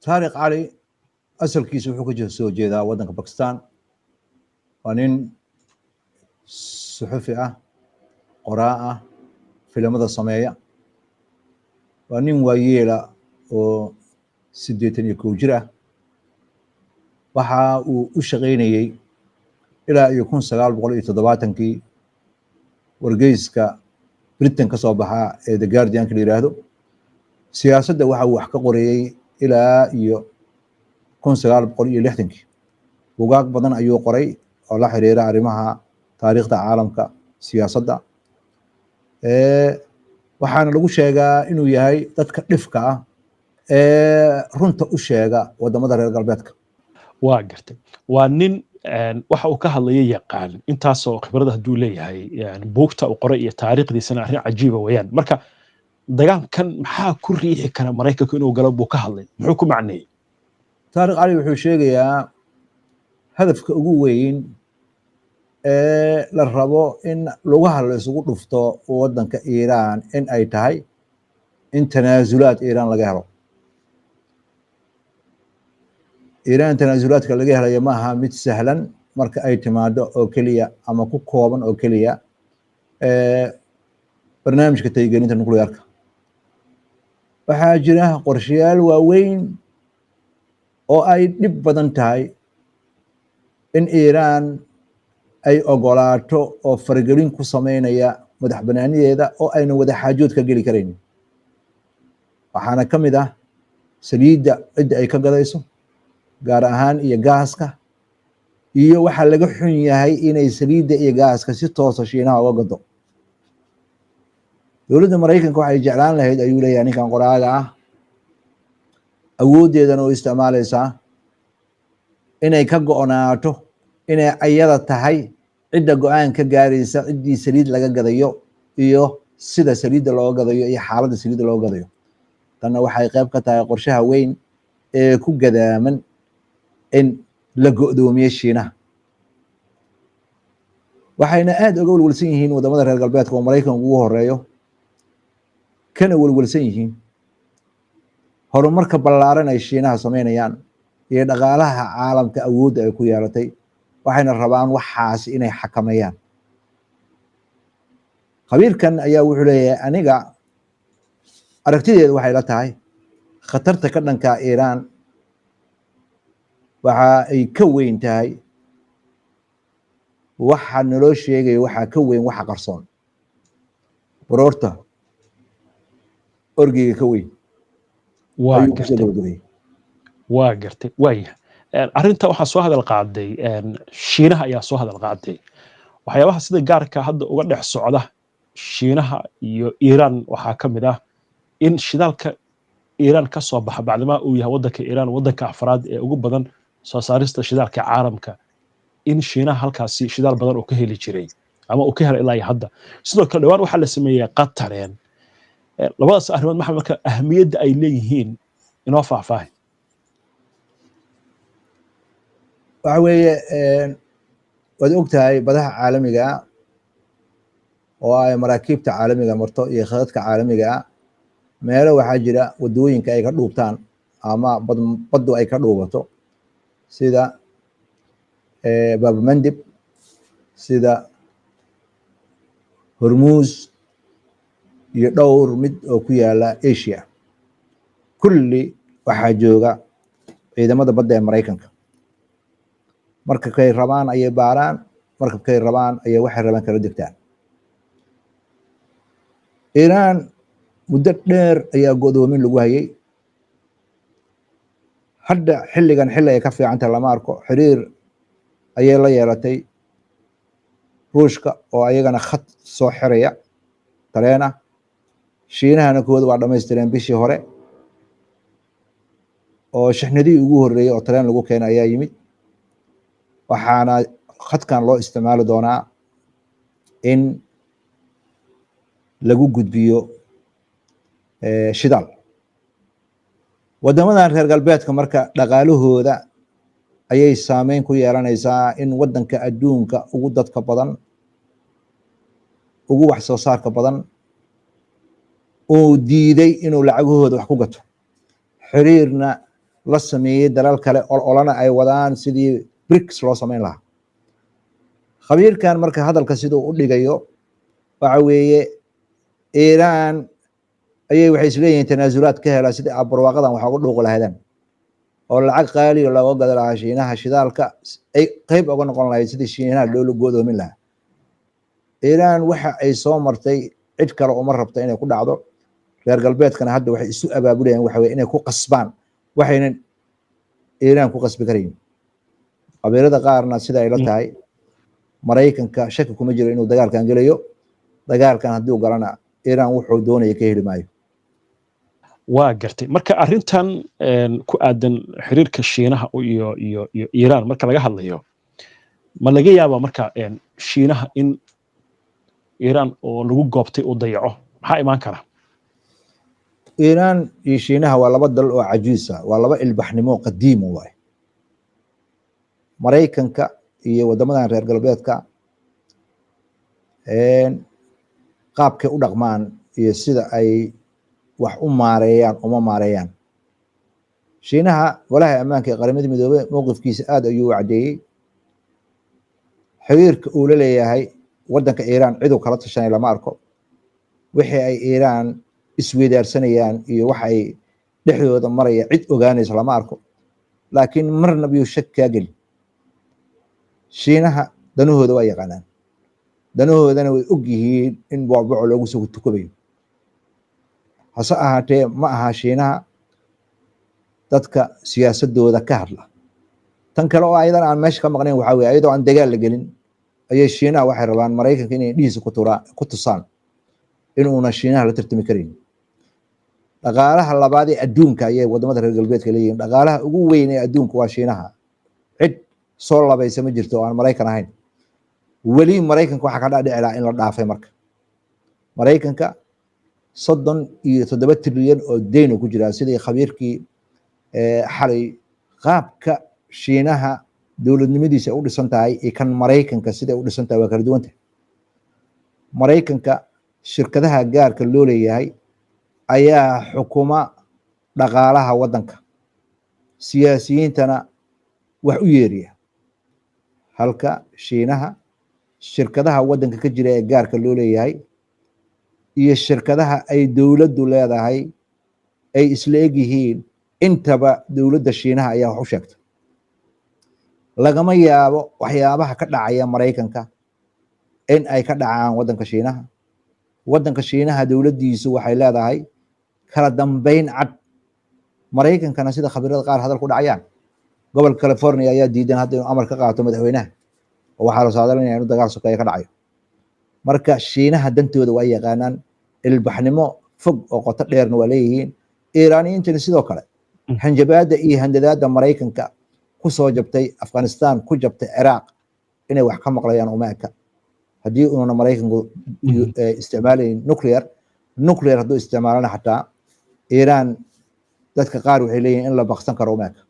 طارق علي asalkiisa wuxuu ka soo jeedaa waddanka Pakistan. waa nin suxufi ah, qoraa ah, filimada sameeya. waa nin waayeela oo 81 jir ah. waxa uu u shaqaynayay ilaa iyo 1970kii wargeyska Britain ka soo baxa ee The Guardian ka yiraahdo. siyaasadda waxa uu wax ka qorayay ilaa iyo 1960kii. buugaag badan ayuu qoray oo la xiriira arrimaha taariikhda caalamka, siyaasadda. waxaana lagu sheegaa inuu yahay dadka dhifka ah ee runta u sheega wadamada reer galbeedka. waa gartay, waa nin waxa uu ka hadlaya yaqaan intaasoo khibrada hadduu leeyahay, buugta uu qoray iyo taariikhdiisana arrin cajiiba weeyaan. marka dagaalkan maxaa ku riixi kara Maraykanku inuu galo buu ka hadlay, muxuu ku macneeyey? طارق علي wuxuu sheegayaa hadafka ugu weyn ee la rabo in lugaha la isugu dhufto waddanka Iiraan in ay tahay in tanaasulaad Iiraan laga helo. Iiraan tanaasulaadka laga helayo ma aha mid sahlan marka ay timaado oo keliya ama ku kooban oo keliya barnaamijka taygelinta nukliyeerka. waxaa jira qorshayaal waaweyn oo ay dhib badan tahay in Iiraan ay ogolaato oo faragelin ku sameynaya madax banaanideeda oo ayna wada xaajood ka geli karayn. waxaana ka mid ah saliidda cidda ay ka gadayso, gaar ahaan iyo gaaska, iyo waxa laga xun yahay inay saliidda iyo gaaska si toosa Shiinaha uga gado. dowladda Maraykanka waxay jeclaan lahayd, ayuu leeyahay ninkan qoraaga ah, awooddeedana oo isticmaalaysaa inay ka go'naato inay ayada tahay cidda go'aan ka gaaraysa ciddii saliid laga gadayo iyo sida saliidda looga gadayo iyo xaaladda saliidda looga gadayo. tanna waxay qayb ka tahay qorshaha weyn ee ku gadaaman in la go'doomiyo Shiinaha. waxayna aad uga walwalsan yihiin wadamada reer galbeedka oo Maraykanku ugu horeeyo, kana walwalsan yihiin horumarka ballaaran ay Shiinaha sameynayaan iyo dhaqaalaha caalamka awoodda ay ku yeelatay. waxayna rabaan waxaas inay xakameeyaan. khabiirkan ayaa wuxuu leeyahay, aniga aragtideedu waxay la tahay khatarta ka dhanka Iiraan waxa ay ka weyn tahay waxa naloo sheegayo, waxa ka weyn waxa qarsoon. baroorta orgiga ka weyn. waa gartay. waaya arrinta waxaa soo hadal qaaday Shiinaha ayaa soo hadal qaaday. waxyaabaha sida gaarka hadda uga dhex socda Shiinaha iyo Iiraan waxaa ka mid ah in shidaalka Iiraan ka soo baxa bacdama uu yahay waddanka Iiraan waddanka afraad ee ugu badan soo saarista shidaalka caalamka, in Shiinaha halkaasi shidaal badan uu ka heli jiray ama uu ka helay ilaa hadda. sidoo kale dhawaan waxaa la sameeyay qatareen. labadaas arrimood maxaa marka ahmiyadda ay leeyihiin inoo faahfaahin? waxa weeye waad ogtahay badaha caalamiga oo ay maraakiibta caalamiga marto iyo khadadka caalamiga meelo waxaa jira wadooyinka ay ka dhuubtaan ama baddu ay ka dhuubato, sida Bab-el-Mandeb, sida Hormuz iyo dhowr mid oo ku yaala Asia. kulli waxaa jooga ciidamada badda ee Maraykanka. markay rabaan ayay baaraan, markay rabaan ayay waxay rabaan kala degtaan. Iiraan muddo dheer ayaa go'doomin lagu hayay. hadda xilligan xilli ay ka fiicanta lama arko. xiriir ayay la yeelatay Ruushka oo ayagana khad soo xiraya tareena. Shiinahana kooda waa dhamaystireen bishii hore oo shixnadii ugu horeeyay oo tareen lagu keenay ayaa yimid. waxaana khadkan loo isticmaali doonaa in lagu gudbiyo shidaal. wadamadan reer galbeedka marka dhaqaalahooda ayay saameyn ku yeelanaysaa in waddanka adduunka ugu dadka badan, ugu wax soo saarka badan uu diiday inuu lacagahooda wax ku gato. xiriirna la sameeyey dalal kale olana ay wadaan sidii BRICS loo samayn lahaa. khabiirkan marka hadalka siduu u dhigayo waxa weeye Iiraan ayay waxay isleeyihiin tanaasulaad ka helaa sidii barwaaqadan waxa uga dhuuqi lahaydeen oo lacag qaali oo looga gado lahaa Shiinaha shidaalka ay qayb uga noqon lahayd sidii Shiinaha loo godoomin lahaa. Iiraan waxa ay soo martay cid kale uma rabto inay ku dhacdo. reer galbeedkana hadda waxay isu abaabulayaan waxa weeye inay ku qasbaan waxaynan Iiraan ku qasbi karayn. qabiilada qaarna sida ay la tahay Maraykanka shaki kuma jiro inuu dagaalkan gelayo. dagaalkan haddii uu galana Iiraan wuxuu doonaya ka heli maayo. waa gartay marka arrintan ku aadan xiriirka Shiinaha iyo Iiraan marka laga hadlayo ma laga yaabaa marka Shiinaha in Iiraan oo lagu goobtay uu dayaco maxaa imaan kara? Iiraan iyo Shiinaha waa laba dal oo cajiis ah, waa laba ilbaxnimo qadiim ah. Maraykanka iyo wadamadan reer galbeedka qaabkay u dhaqmaan iyo sida ay wax u maareeyaan uma maareeyaan. Shiinaha walaha ammaanka ee qaramada midoobay mowqifkiisa aad ayuu u cadeeyay. xiriirka uu la leeyahay wadanka Iiraan cid uu kala tashanay lama arko. wixii ay Iiraan isweydaarsanayaan iyo waxa ay dhexdooda maraya cid ogaanaysa lama arko. laakiin marna biyo shak ka gal Shiinaha danahooda waa yaqaanaan. danahoodana way og yihiin in boobaco loogu soo tukabayo. hase ahaatee ma aha Shiinaha dadka siyaasadooda ka hadla. tan kale oo ayadan aan meesha ka maqnayn waxa weeye ayadoo aan dagaal la gelin ayay Shiinaha waxay rabaan Maraykanka inay dhihiisa ku tusaan inuuna Shiinaha la tartami karin. dhaqaalaha labaad ee adduunka ayay wadamada reer galbeedka leeyihiin. dhaqaalaha ugu weyn ee adduunka waa Shiinaha. cid soo labaysa ma jirto oo aan Maraykan ahayn. weli Maraykanka waxa ka dhici lahaa in la dhaafay marka. Maraykanka 37 trilyan oo deyn ku jira sidii khabiirkii xalay qaabka Shiinaha dowladnimadiisa u dhisan tahay ee kan Maraykanka sida u dhisan tahay waa kala duwan tahay. Maraykanka shirkadaha gaarka loo leeyahay ayaa xukuma dhaqaalaha wadanka. siyaasiyiintana wax u yeeriya. halka Shiinaha shirkadaha wadanka ka jira ee gaarka loo leeyahay iyo shirkadaha ay dowladdu leedahay ay isla eg yihiin intaba dowladda Shiinaha ayaa wax u sheegta. lagama yaabo waxyaabaha ka dhacaya Maraykanka in ay ka dhacaan wadanka Shiinaha. wadanka Shiinaha dowladdiisu waxay leedahay kala dambeyn cad. Maraykankana sida khabiirada qaar hadal ku dhacayaan gobolka California ayaa diidan hadda inuu amar ka qaato madaxweynaha oo waxaa la saadalinaya inuu dagaal sokeeye ka dhacayo. marka Shiinaha dantooda waa yaqaanaan. ilbaxnimo fog oo qoto dheerna waa leeyihiin. Iiraaniyiintana sidoo kale hanjabaada iyo handadaada Maraykanka ku soo jabtay Afghanistan ku jabtay Ciraaq inay wax ka maqlayaan uma eka. haddii uuna Maraykanku isticmaalayn nuclear hadduu isticmaalana xataa Iiraan dadka qaar waxay leeyihiin in la baqsan karo uma eka.